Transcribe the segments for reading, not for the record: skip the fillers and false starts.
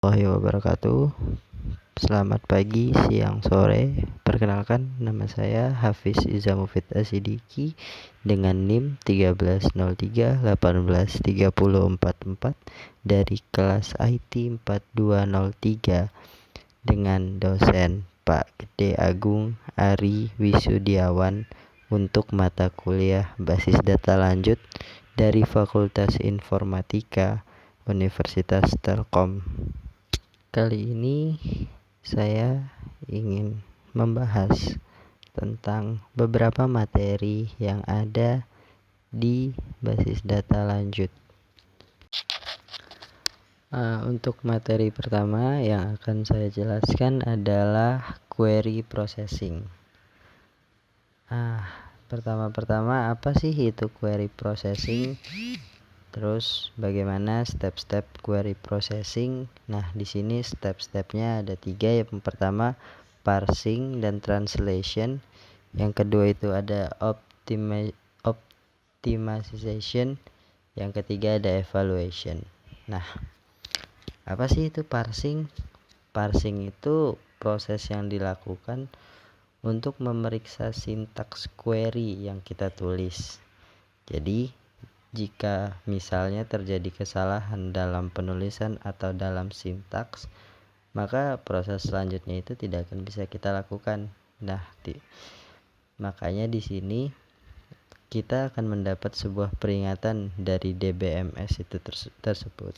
Warahmatullahi wabarakatuh. Selamat pagi, siang, sore. Perkenalkan, nama saya Hafiz Iza Mufid Asidiki dengan NIM 1303183044 dari kelas IT 4203 dengan dosen Pak Gede Agung Ari Wisudiawan untuk mata kuliah basis data lanjut dari Fakultas Informatika Universitas Telkom. Kali ini saya ingin membahas tentang beberapa materi yang ada di basis data lanjut. Untuk materi pertama yang akan saya jelaskan adalah query processing. Pertama-tama apa sih itu query processing? Terus bagaimana step-step query processing? Nah, di sini step-stepnya ada 3. Yang pertama parsing dan translation. Yang kedua itu ada optimization. Yang ketiga ada evaluation. Nah, apa sih itu parsing? Parsing itu proses yang dilakukan untuk memeriksa sintaks query yang kita tulis. Jadi jika misalnya terjadi kesalahan dalam penulisan atau dalam sintaks, maka proses selanjutnya itu tidak akan bisa kita lakukan. Nah, makanya di sini kita akan mendapat sebuah peringatan dari DBMS itu tersebut.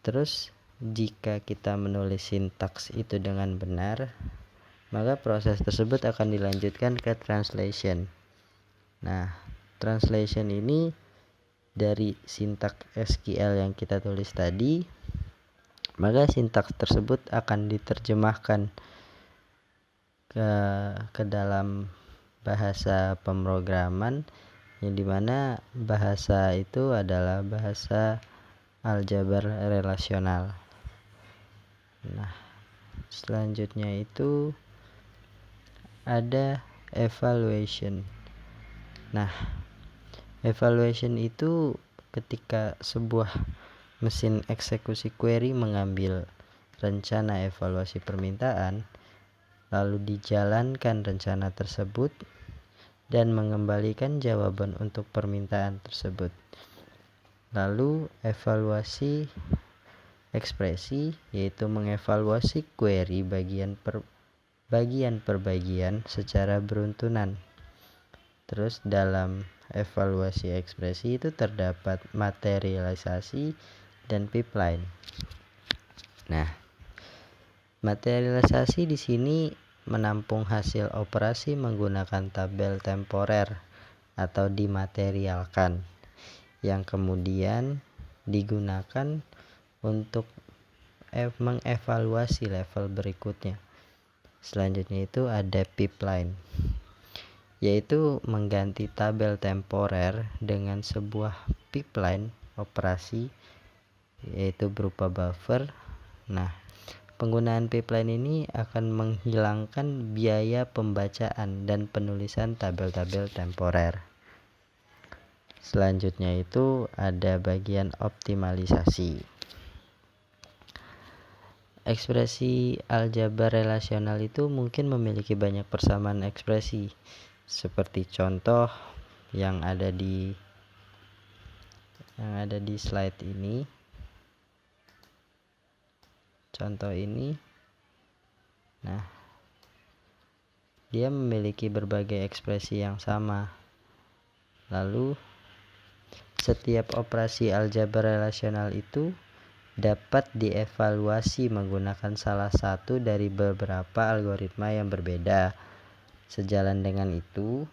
Terus jika kita menulis sintaks itu dengan benar, maka proses tersebut akan dilanjutkan ke translation. Nah, translation ini dari sintaks SQL yang kita tulis tadi, maka sintaks tersebut akan diterjemahkan ke dalam bahasa pemrograman, yang dimana bahasa itu adalah bahasa aljabar relasional. Nah, selanjutnya itu ada evaluation. Nah, evaluation itu ketika sebuah mesin eksekusi query mengambil rencana evaluasi permintaan, lalu dijalankan rencana tersebut dan mengembalikan jawaban untuk permintaan tersebut. Lalu evaluasi ekspresi, yaitu mengevaluasi query bagian per bagian secara beruntunan. Terus dalam evaluasi ekspresi itu terdapat materialisasi dan pipeline. Nah, materialisasi di sini menampung hasil operasi menggunakan tabel temporer atau dimaterialkan, yang kemudian digunakan untuk mengevaluasi level berikutnya. Selanjutnya itu ada pipeline, yaitu mengganti tabel temporer dengan sebuah pipeline operasi, yaitu berupa buffer. Nah, penggunaan pipeline ini akan menghilangkan biaya pembacaan dan penulisan tabel-tabel temporer. Selanjutnya itu ada bagian optimalisasi. Ekspresi aljabar relasional itu mungkin memiliki banyak persamaan ekspresi, seperti contoh yang ada di slide ini. Contoh ini, nah, dia memiliki berbagai ekspresi yang sama. Lalu setiap operasi aljabar relasional itu dapat dievaluasi menggunakan salah satu dari beberapa algoritma yang berbeda. Sejalan dengan itu,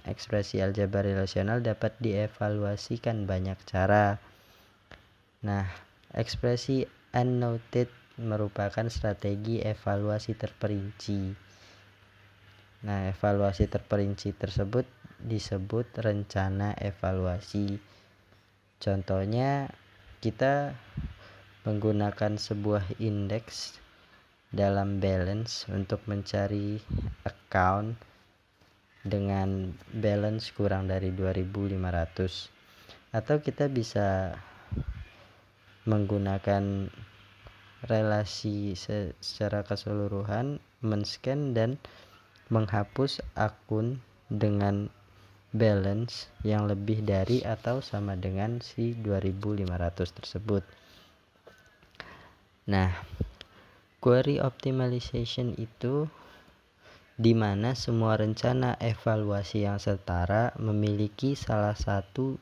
ekspresi aljabar relasional dapat dievaluasikan banyak cara. Nah, ekspresi unnoted merupakan strategi evaluasi terperinci. Nah, evaluasi terperinci tersebut disebut rencana evaluasi. Contohnya, kita menggunakan sebuah indeks dalam balance untuk mencari account dengan balance kurang dari 2.500, atau kita bisa menggunakan relasi secara keseluruhan, men-scan dan menghapus akun dengan balance yang lebih dari atau sama dengan si 2500 tersebut. Nah, query optimization itu di mana semua rencana evaluasi yang setara memiliki salah satu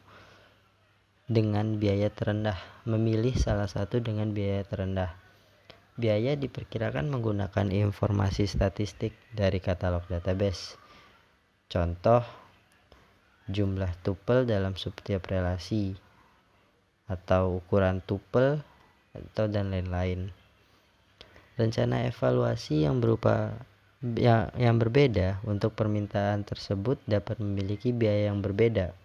dengan biaya terendah. Memilih salah satu dengan biaya terendah. Biaya diperkirakan menggunakan informasi statistik dari katalog database. Contoh, jumlah tuple dalam setiap relasi, atau ukuran tuple, atau dan lain-lain. Rencana evaluasi yang berbeda untuk permintaan tersebut dapat memiliki biaya yang berbeda.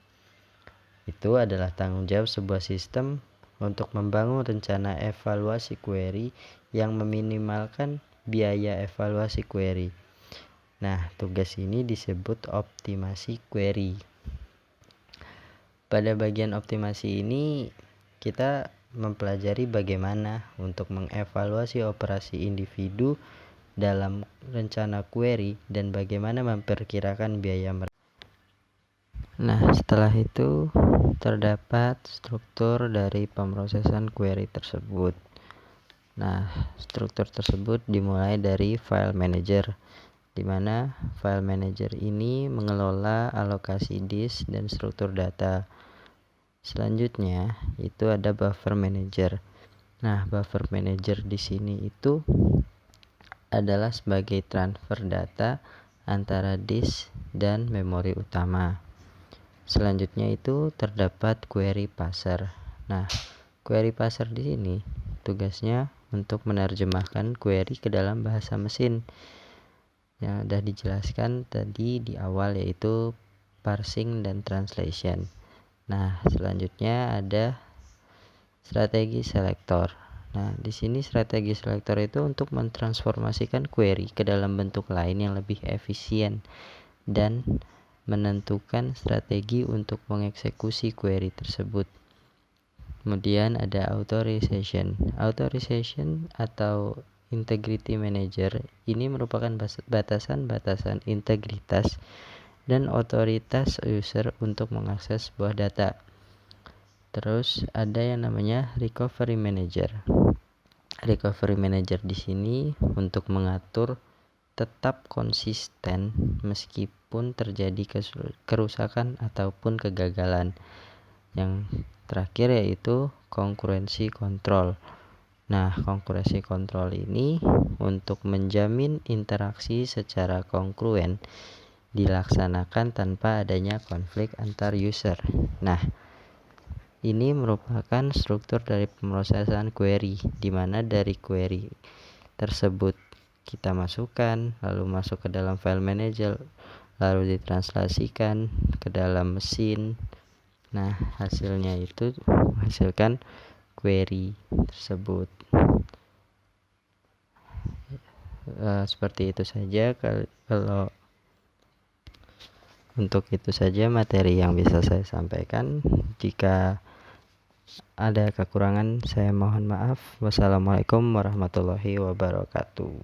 Itu adalah tanggung jawab sebuah sistem untuk membangun rencana evaluasi query yang meminimalkan biaya evaluasi query. Nah, tugas ini disebut optimasi query. Pada bagian optimasi ini kita mempelajari bagaimana untuk mengevaluasi operasi individu dalam rencana query dan bagaimana memperkirakan biaya mereka. Nah, setelah itu terdapat struktur dari pemrosesan query tersebut. Nah, struktur tersebut dimulai dari file manager, di mana file manager ini mengelola alokasi disk dan struktur data. Selanjutnya itu ada buffer manager. Nah, buffer manager di sini itu adalah sebagai transfer data antara disk dan memori utama. Selanjutnya itu terdapat query parser. Nah, query parser di sini tugasnya untuk menerjemahkan query ke dalam bahasa mesin. Yang sudah dijelaskan tadi di awal, yaitu parsing dan translation. Nah, selanjutnya ada strategi selektor. Nah, di sini strategi selektor itu untuk mentransformasikan query ke dalam bentuk lain yang lebih efisien dan menentukan strategi untuk mengeksekusi query tersebut. Kemudian ada authorization. Authorization atau integrity manager ini merupakan batasan-batasan integritas dan otoritas user untuk mengakses sebuah data. Terus ada yang namanya recovery manager. Recovery manager di sini untuk mengatur tetap konsisten meskipun terjadi kerusakan ataupun kegagalan. Yang terakhir yaitu konkurensi kontrol. Nah, konkurensi kontrol ini untuk menjamin interaksi secara kongruen dilaksanakan tanpa adanya konflik antar user. Nah, ini merupakan struktur dari pemrosesan query, di mana dari query tersebut kita masukkan, lalu masuk ke dalam file manager, lalu ditranslasikan ke dalam mesin. Nah, hasilnya itu menghasilkan query tersebut. Seperti itu saja. Kalau untuk itu saja materi yang bisa saya sampaikan. Jika ada kekurangan, saya mohon maaf. Wassalamualaikum warahmatullahi wabarakatuh.